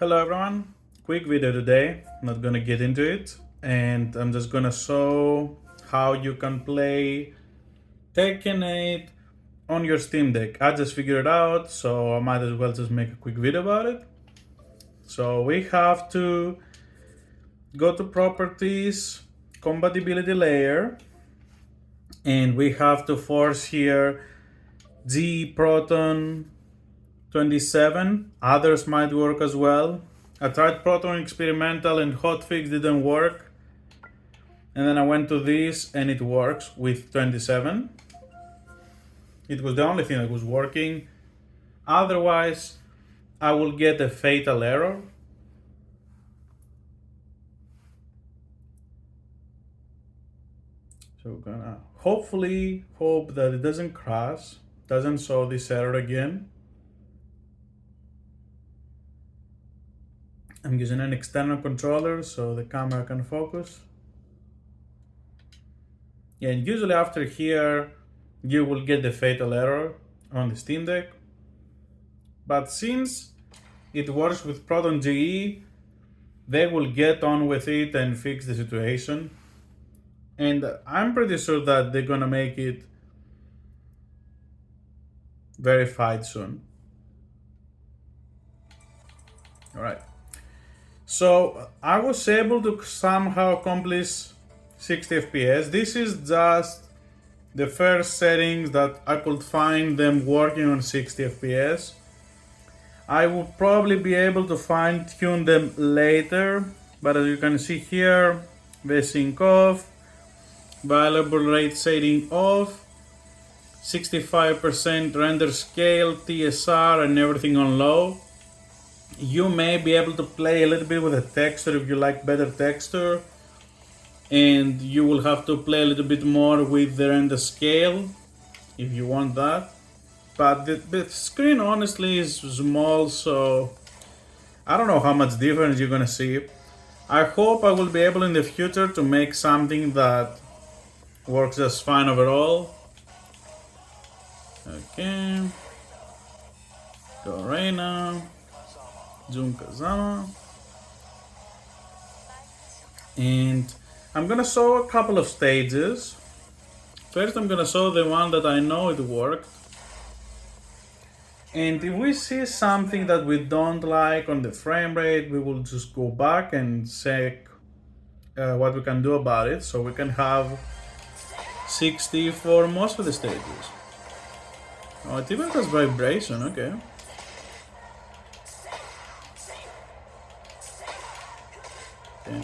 Hello everyone, quick video today, not gonna get into it, and I'm just gonna show how you can play Tekken 8 on your Steam Deck. I just figured it out, so I might as well just make a quick video about it. So we have to go to Properties, Compatibility Layer, and we have to force here GE Proton 27. Others might work as well. I tried Proton Experimental and Hotfix didn't work. And then I went to this and it works with 27. It was the only thing that was working. Otherwise, I will get a fatal error. So we're gonna hopefully hope that it doesn't crash, doesn't show this error again. I'm using an external controller so the camera can focus. Yeah, and usually after here, you will get the fatal error on the Steam Deck. But since it works with Proton GE, they will get on with it and fix the situation. And I'm pretty sure that they're gonna make it verified soon. All right. So I was able to somehow accomplish 60 FPS. This is just the first settings that I could find them working on 60 FPS. I will probably be able to fine tune them later, but as you can see here, V-Sync off, variable rate shading off, 65% render scale, TSR and everything on low. You may be able to play a little bit with the texture if you like better texture, and you will have to play a little bit more with the render scale if you want that. But the screen honestly is small, so I don't know how much difference you're gonna see. I hope I will be able in the future to make something that works just fine overall. Okay, Dorena, Jun Kazama, and I'm gonna show a couple of stages. First I'm gonna show the one that I know it worked. And if we see something that we don't like on the frame rate, we will just go back and check what we can do about it. So we can have 60 for most of the stages. Oh, it even has vibration, okay. Okay.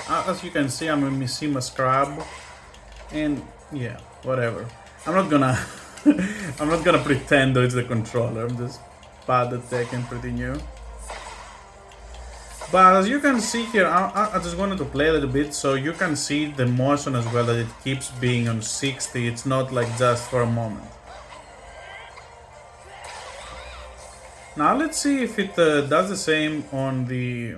As you can see, I'm a Mishima scrub, and yeah, whatever. I'm not gonna I'm not gonna pretend that it's the controller. I'm just bad at Tekken, pretty new. But as you can see here, I just wanted to play a little bit so you can see the motion as well, that it keeps being on 60. It's not like just for a moment. Now let's see if it does the same on the...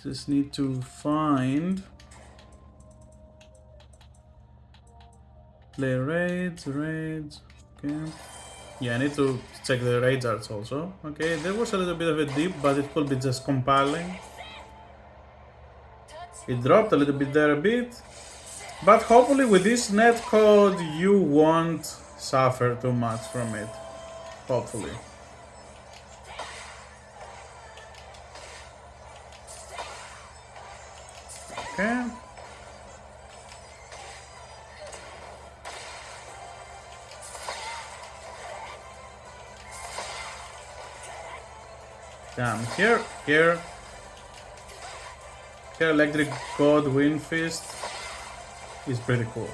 Just need to find play raids, okay. Yeah, I need to check the raid arts also. Okay, there was a little bit of a dip, but it could be just compiling. It dropped a little bit there a bit, but hopefully with this netcode you won't suffer too much from it. Hopefully. Okay. Damn, here, Electric God Wind Fist is pretty cool.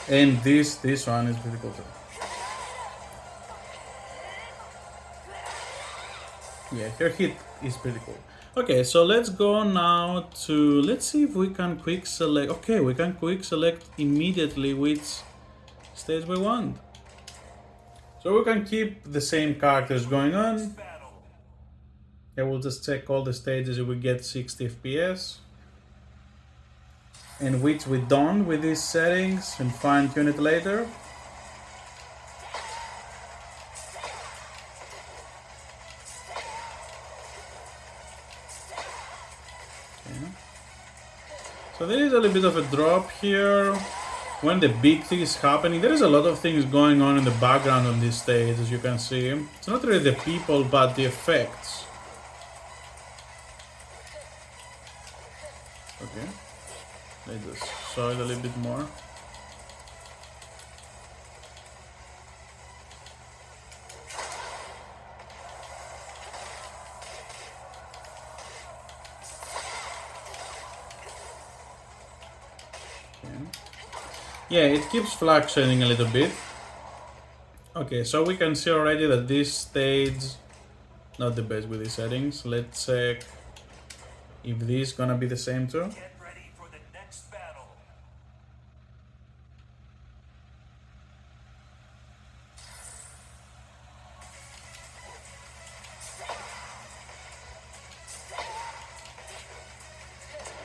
And this one is pretty cool too. Yeah, her hit is pretty cool. Okay, so let's go now to, let's see if we can quick select. Okay, we can quick select immediately which stage we want. So we can keep the same characters going on. Yeah, we'll just check all the stages if we get 60 FPS. and which we don't with these settings and fine tune it later. Okay. So there is a little bit of a drop here. When the big thing is happening, there is a lot of things going on in the background on this stage, as you can see. It's not really the people, but the effects. Okay, let's just show it a little bit more. Yeah, it keeps fluctuating a little bit. Okay, so we can see already that this stage not the best with these settings. Let's check if this is gonna be the same too. Get ready for the next battle.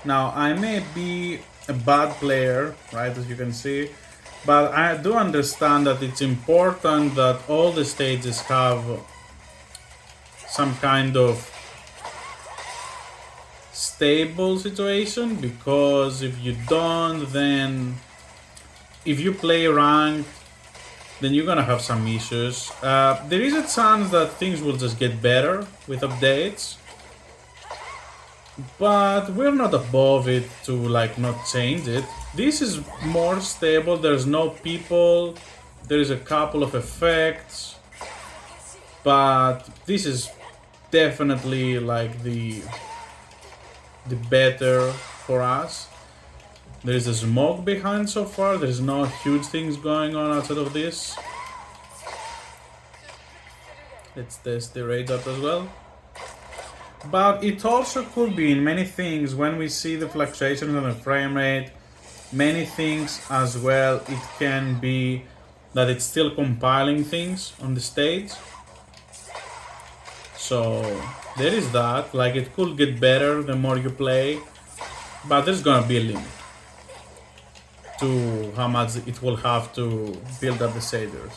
Now, I may be a bad player, right, as you can see, but I do understand that it's important that all the stages have some kind of stable situation, because if you don't, then if you play ranked, then you're gonna have some issues. There is a chance that things will just get better with updates, but we're not above it to like not change it. This is more stable, there's no people, there is a couple of effects, but this is definitely like the better for us. There is a smoke behind so far, there's no huge things going on outside of this. Let's test the rage up as well. But it also could be in many things when we see the fluctuations on the frame rate, many things as well. It can be that it's still compiling things on the stage. So there is that, like it could get better the more you play, but there's gonna be a limit to how much it will have to build up the shaders.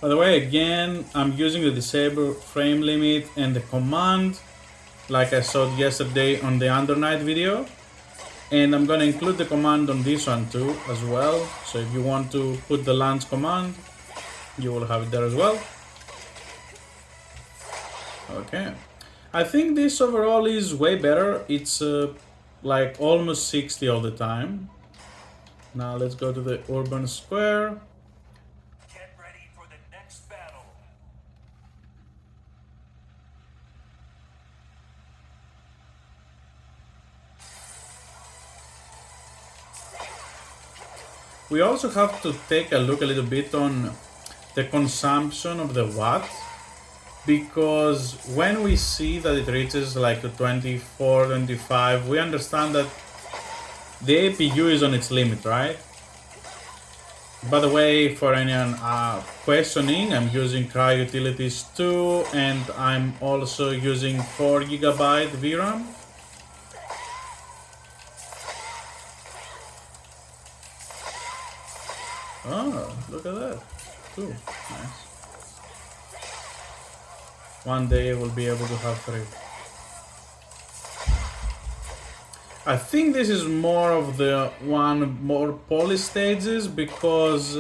By the way, again, I'm using the disable frame limit and the command like I showed yesterday on the Under Night video, and I'm gonna include the command on this one too as well, so if you want to put the launch command, you will have it there as well. Okay, I think this overall is way better. It's like almost 60 all the time. Now let's go to the urban square. Get ready for the next battle. We also have to take a look a little bit on the consumption of the watts, because when we see that it reaches like the 24, 25, we understand that the APU is on its limit, right? By the way, for anyone questioning, I'm using Cry Utilities 2, and I'm also using 4 GB VRAM. Oh, look at that. Cool. Nice. One day we'll be able to have 3. I think this is more of the more polished stages, because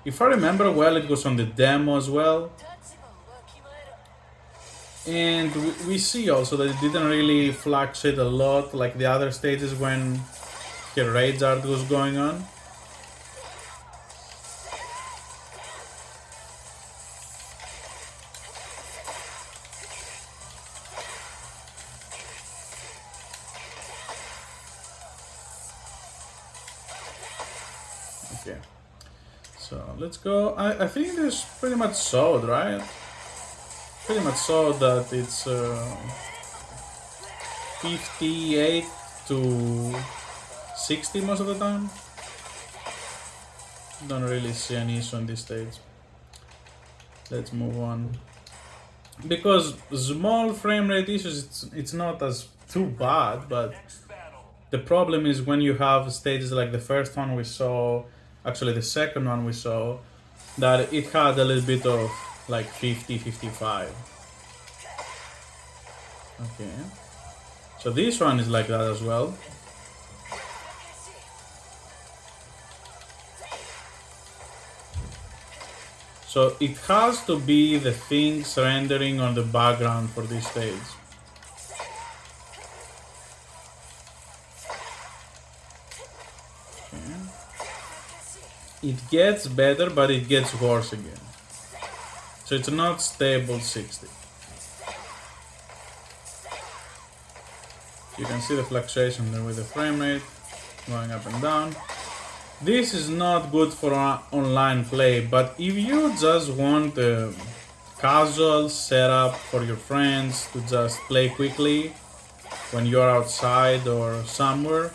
if I remember well, it was on the demo as well. And we see also that it didn't really fluctuate a lot like the other stages when the rage art was going on. Okay, so let's go. I think this pretty much showed, right? Pretty much showed that it's 58 to 60 most of the time. Don't really see any issue on this stage. Let's move on. Because small frame rate issues, it's not as too bad, but The problem is when you have stages like the first one we saw, actually the second one we saw, that it had a little bit of like 50, 55. Okay. So this one is like that as well. So it has to be the things rendering on the background for this stage. Okay. It gets better, but it gets worse again. So it's not stable 60. You can see the fluctuation there with the frame rate going up and down. This is not good for online play, but if you just want a casual setup for your friends to just play quickly when you're outside or somewhere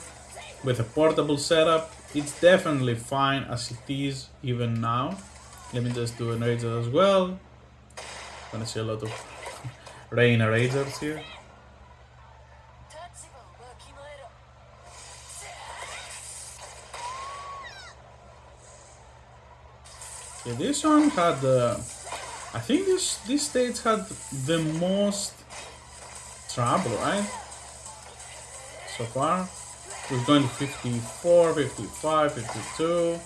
with a portable setup, it's definitely fine as it is even now. Let me just do an eraser as well. Gonna see a lot of rain erasers here. Okay, this one had, I think this stage had the most trouble, right? So far, we're going to 54, 55, 52.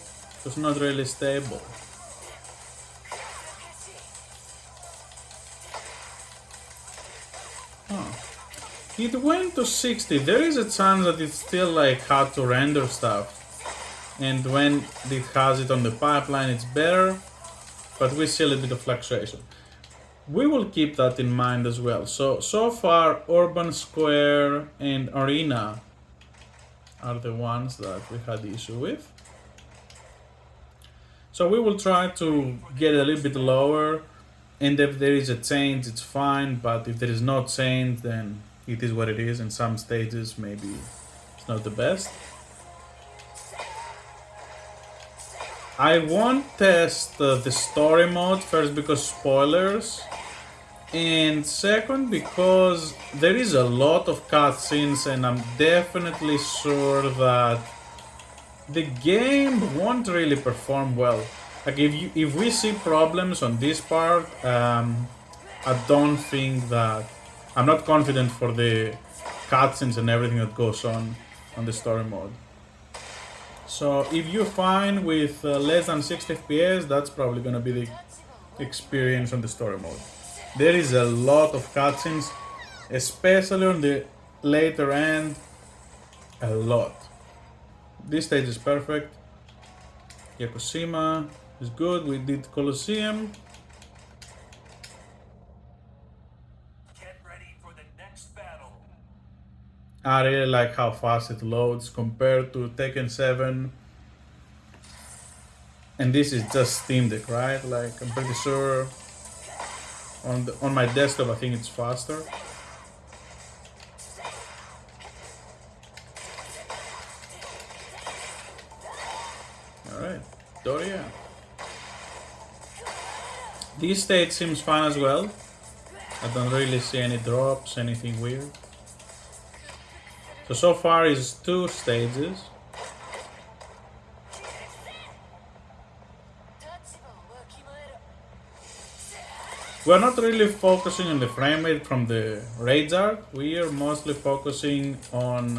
It's not really stable. It went to 60. There is a chance that it's still like hard to render stuff. And when it has it on the pipeline, it's better. But we see a little bit of fluctuation. We will keep that in mind as well. So far, Urban Square and Arena are the ones that we had issue with. So we will try to get a little bit lower. And if there is a change, it's fine. But if there is no change, then it is what it is. In some stages, maybe it's not the best. I won't test the story mode, first because spoilers, and second because there is a lot of cutscenes and I'm definitely sure that the game won't really perform well. Like if we see problems on this part, I don't think that, I'm not confident for the cutscenes and everything that goes on the story mode. So if you're fine with less than 60 FPS, that's probably gonna be the experience on the story mode. There is a lot of cutscenes, especially on the later end, a lot. This stage is perfect. Yakushima is good, we did Colosseum. Get ready for the next battle. I really like how fast it loads compared to Tekken 7. And this is just SteamDeck, right? Like I'm pretty sure on my desktop I think it's faster. Alright, Doria. This stage seems fun as well. I don't really see any drops, anything weird. So far is 2 stages. We're not really focusing on the frame rate from the radar. We are mostly focusing on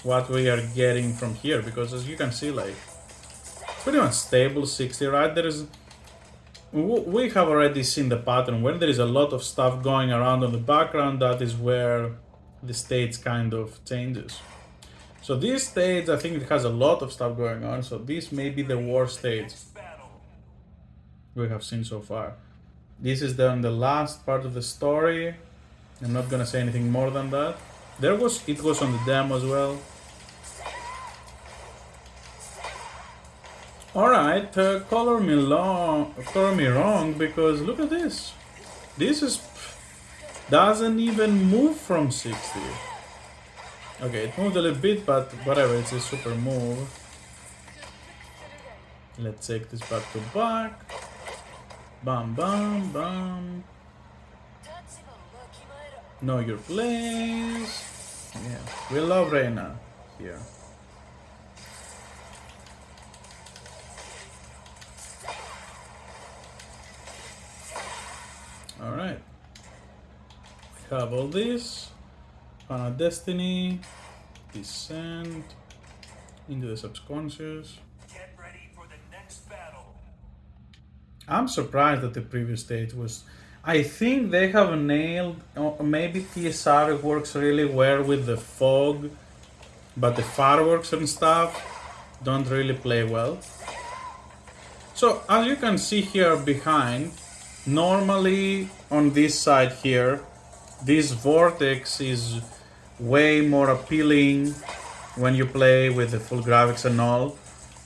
what we are getting from here, because as you can see, like, it's pretty much stable 60, right? We have already seen the pattern where there is a lot of stuff going around on the background. That is where the stage kind of changes. So this stage, I think it has a lot of stuff going on, so this may be the worst stage we have seen so far. This is the last part of the story. I'm not gonna say anything more than that. It was on the demo as well. Alright, color me wrong, because look at this. This doesn't even move from 60. Okay, it moved a little bit, but whatever, it's a super move. Let's take this back to back. Bam, bam, bam. Know your place. Yeah, we love Reina. here. Alright. We have all this. Destiny. Descent. Into the subconscious. Get ready for the next battle. I'm surprised that the previous stage was. I think they have nailed. Maybe TSR works really well with the fog, but the fireworks and stuff don't really play well. So as you can see here behind, normally on this side here, this vortex is way more appealing when you play with the full graphics and all,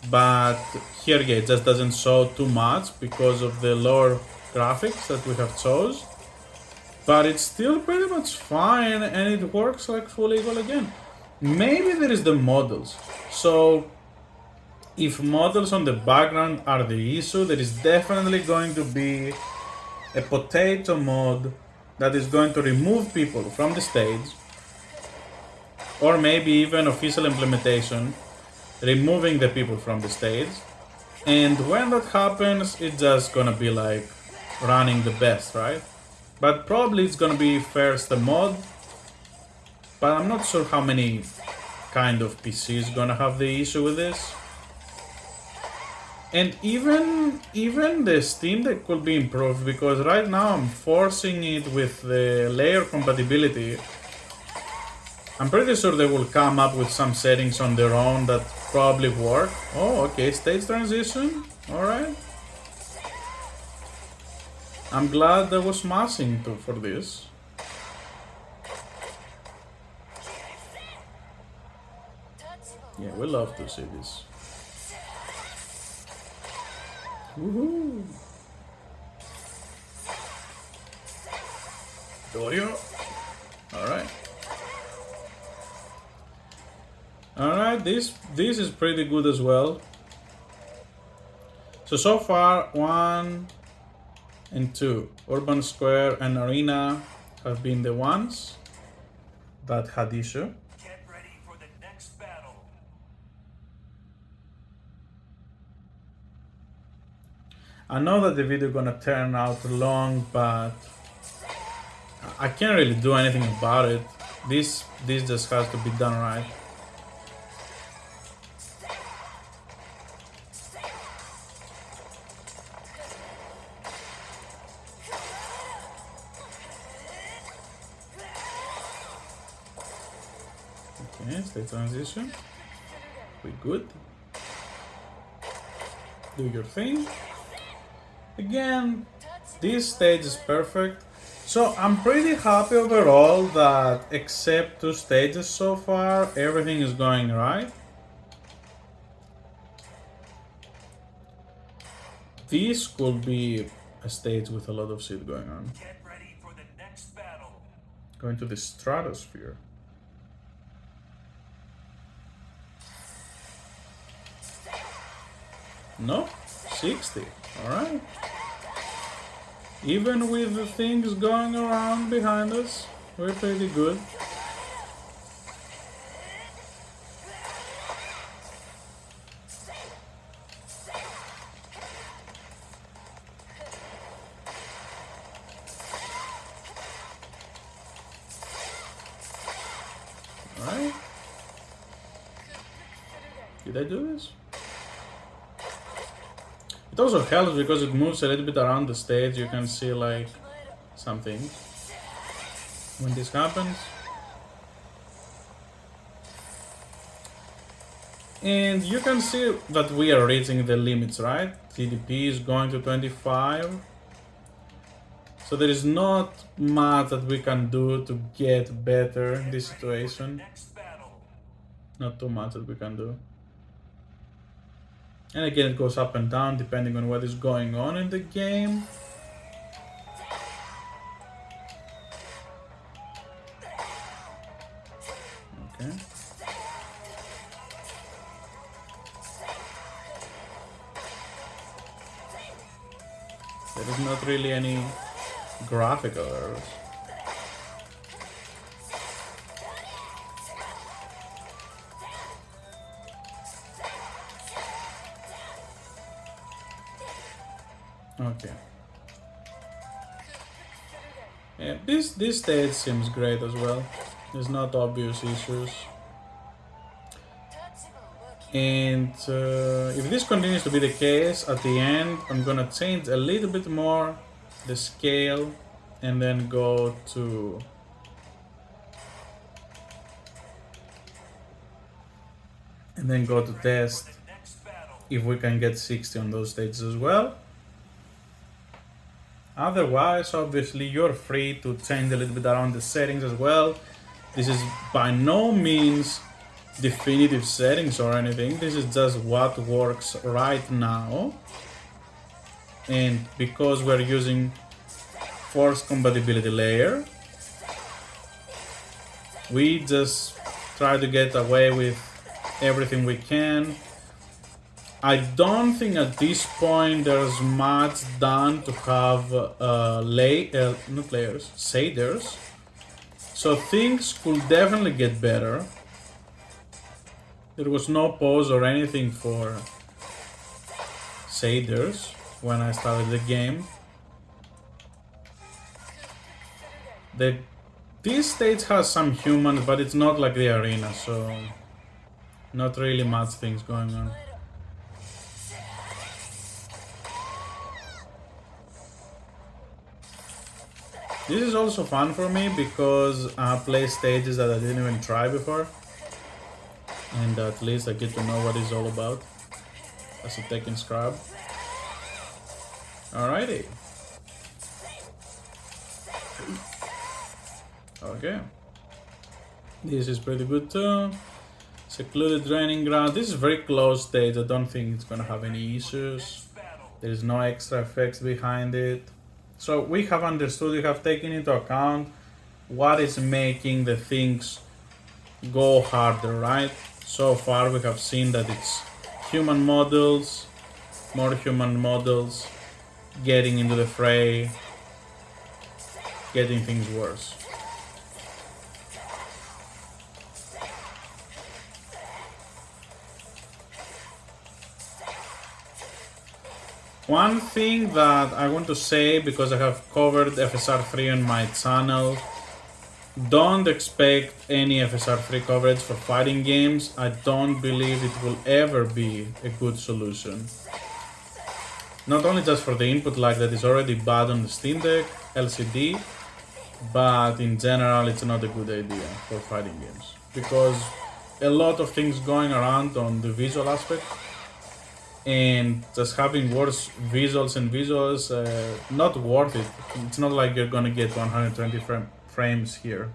but here yeah, it just doesn't show too much because of the lower graphics that we have chose, but it's still pretty much fine and it works like full equal again. Maybe there is the models, so if models on the background are the issue, there is definitely going to be a potato mod that is going to remove people from the stage, or maybe even official implementation removing the people from the stage, and when that happens it's just gonna be like running the best, right? But probably it's gonna be first a mod, but I'm not sure how many kind of PCs gonna have the issue with this. And even the SteamDeck could be improved, because right now I'm forcing it with the layer compatibility. I'm pretty sure they will come up with some settings on their own that probably work. Oh, okay, stage transition. Alright. I'm glad there was smashing too for this. Yeah, we love to see this. Woohoo! Dorio. Alright. Alright, this is pretty good as well. So far 1 and 2, Urban Square and Arena have been the ones that had issue. Get ready for the next battle. I know that the video gonna turn out long, but I can't really do anything about it. This just has to be done right. Okay, state transition. We good. Do your thing. Again, this stage is perfect. So I'm pretty happy overall that except 2 stages so far, everything is going right. This could be a stage with a lot of shit going on. Get ready for the next battle. Going to the stratosphere. No, 60. Alright. Even with the things going around behind us, we're pretty good. Alright. Did I do this? It also helps because it moves a little bit around the stage. You can see like some things when this happens. And you can see that we are reaching the limits, right? TDP is going to 25. So there is not much that we can do to get better in this situation. Not too much that we can do. And again, it goes up and down depending on what is going on in the game. Okay. There is not really any graphical errors. Okay. Yeah, this stage seems great as well. There's not obvious issues. And if this continues to be the case, at the end I'm gonna change a little bit more the scale and then go to test if we can get 60 on those stages as well. Otherwise, obviously, you're free to change a little bit around the settings as well. This is by no means definitive settings or anything. This is just what works right now. And because we're using force compatibility layer, we just try to get away with everything we can. I don't think at this point there's much done to have not layers, shaders. So things could definitely get better. There was no pause or anything for shaders when I started the game. This stage has some humans, but it's not like the arena, so not really much things going on. This is also fun for me because I play stages that I didn't even try before. And at least I get to know what it's all about as a Tekken scrub. Alrighty. Okay. This is pretty good too. Secluded training ground. This is a very close stage. I don't think it's gonna have any issues. There is no extra effects behind it. So we have understood, we have taken into account what is making the things go harder, right? So far we have seen that it's human models, more human models, getting into the fray, getting things worse. One thing that I want to say, because I have covered FSR3 on my channel, don't expect any FSR3 coverage for fighting games. I don't believe it will ever be a good solution. Not only just for the input lag that is already bad on the SteamDeck LCD, but in general it's not a good idea for fighting games. Because a lot of things going around on the visual aspect, and just having worse visuals and visuals, not worth it. It's not like you're gonna get 120 frames here.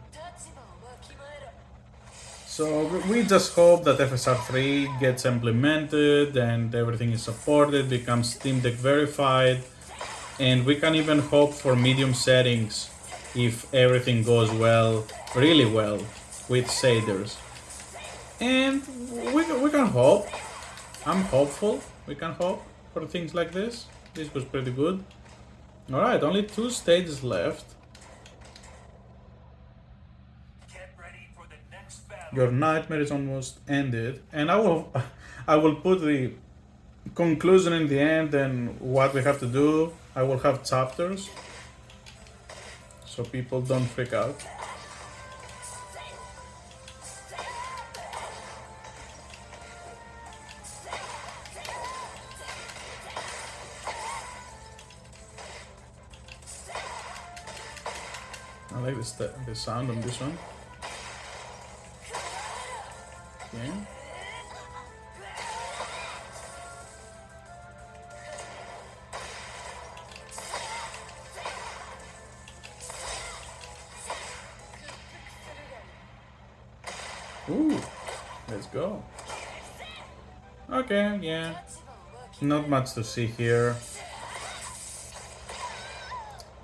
So we just hope that FSR3 gets implemented and everything is supported, becomes SteamDeck verified, and we can even hope for medium settings if everything goes well, really well, with shaders. And we can hope. I'm hopeful. We can hope for things like this. This was pretty good. Alright, only 2 stages left. Get ready for the next battle. Your nightmare is almost ended. And I will put the conclusion in the end and what we have to do. I will have chapters, so people don't freak out. I like the sound on this one. Okay. Ooh, let's go. Okay, yeah. Not much to see here.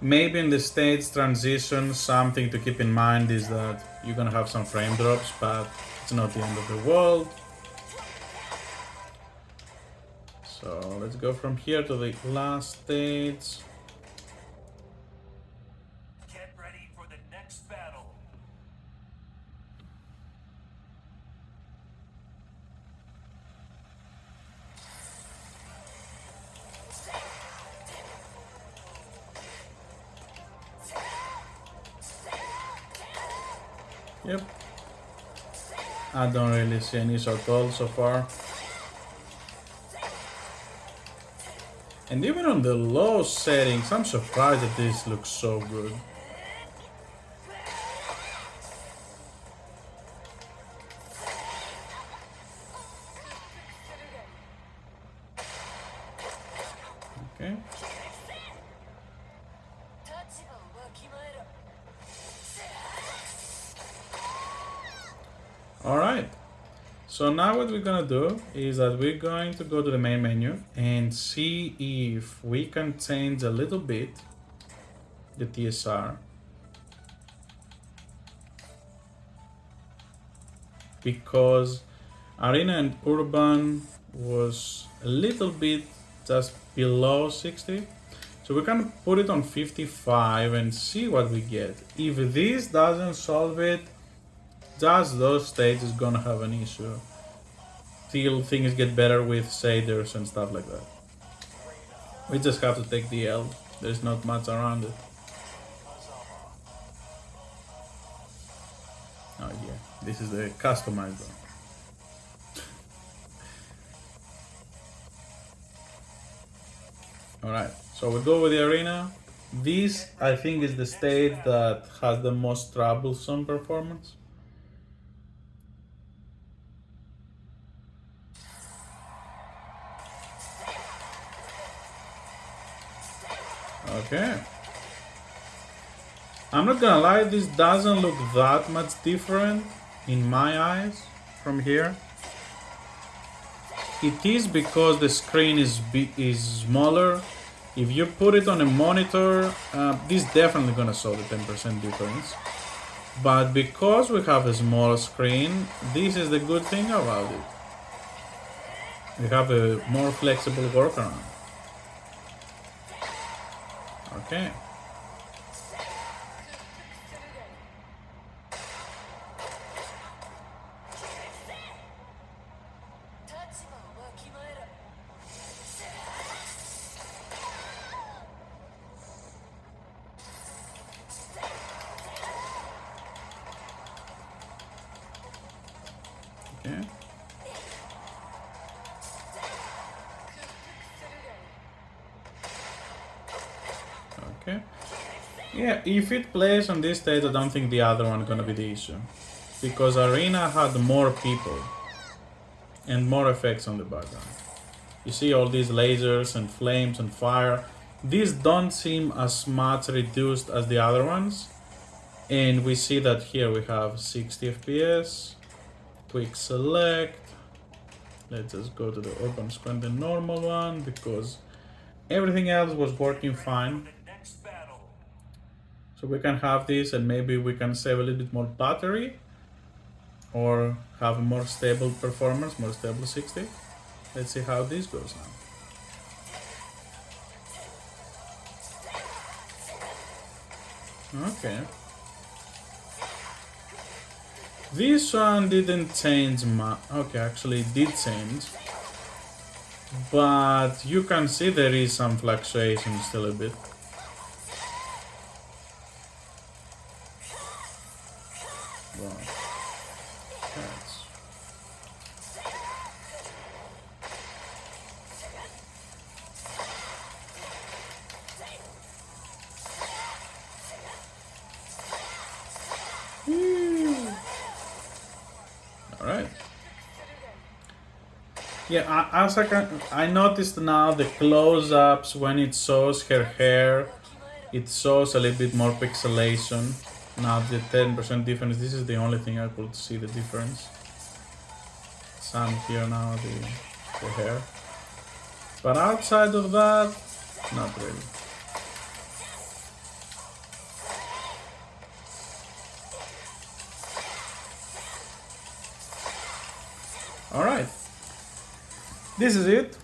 Maybe in the stage transition, something to keep in mind is that you're gonna have some frame drops, but it's not the end of the world. So let's go from here to the last stage. Get ready for the next battle. Yep. I don't really see any issue at all so far. And even on the low settings, I'm surprised that this looks so good. Okay. Alright. So now what we're gonna do is that we're going to go to the main menu and see if we can change a little bit the TSR. Because Arena and Urban was a little bit just below 60. So we can put it on 55 and see what we get. If this doesn't solve it, just those stages gonna have an issue. Till things get better with shaders and stuff like that. We just have to take the L. There's not much around it. Oh yeah, this is the customized one. Alright, so we go with the arena. This, I think, is the stage that has the most troublesome performance. Okay. I'm not gonna lie, this doesn't look that much different in my eyes from here. It is because the screen is smaller. If you put it on a monitor, this is definitely gonna show the 10% difference. But because we have a small screen, this is the good thing about it. We have a more flexible workaround. Okay. Okay. Okay. Yeah, if it plays on this stage, I don't think the other one gonna be the issue. Because Arena had more people and more effects on the background. You see all these lasers and flames and fire. These don't seem as much reduced as the other ones. And we see that here we have 60 FPS. Quick select. Let's just go to the open screen, the normal one, because everything else was working fine. So we can have this and maybe we can save a little bit more battery or have a more stable performance, more stable 60. Let's see how this goes now. Okay. This one didn't change much. Okay, actually it did change. But you can see there is some fluctuation still a bit. Wow. That's... Alright. Yeah, I noticed now the close-ups when it shows her hair, it shows a little bit more pixelation. Now the 10% difference, this is the only thing I could see the difference. Some here now, the hair. But outside of that, not really. Alright. This is it.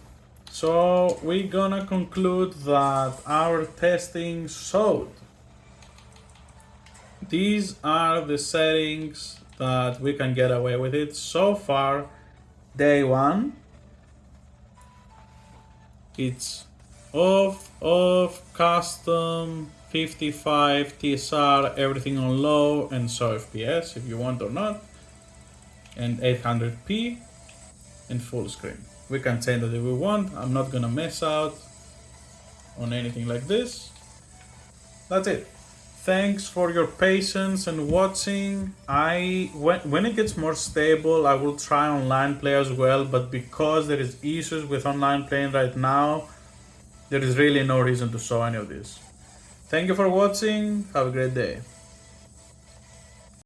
So we're gonna conclude that our testing showed these are the settings that we can get away with it. So far, day one, it's off, custom, 55 TSR, everything on low, and so FPS if you want or not, and 800p and full screen. We can change that if we want. I'm not gonna mess out on anything like this. That's it. Thanks for your patience and watching. When it gets more stable, I will try online play as well, but because there is issues with online playing right now, there is really no reason to show any of this. Thank you for watching. Have a great day.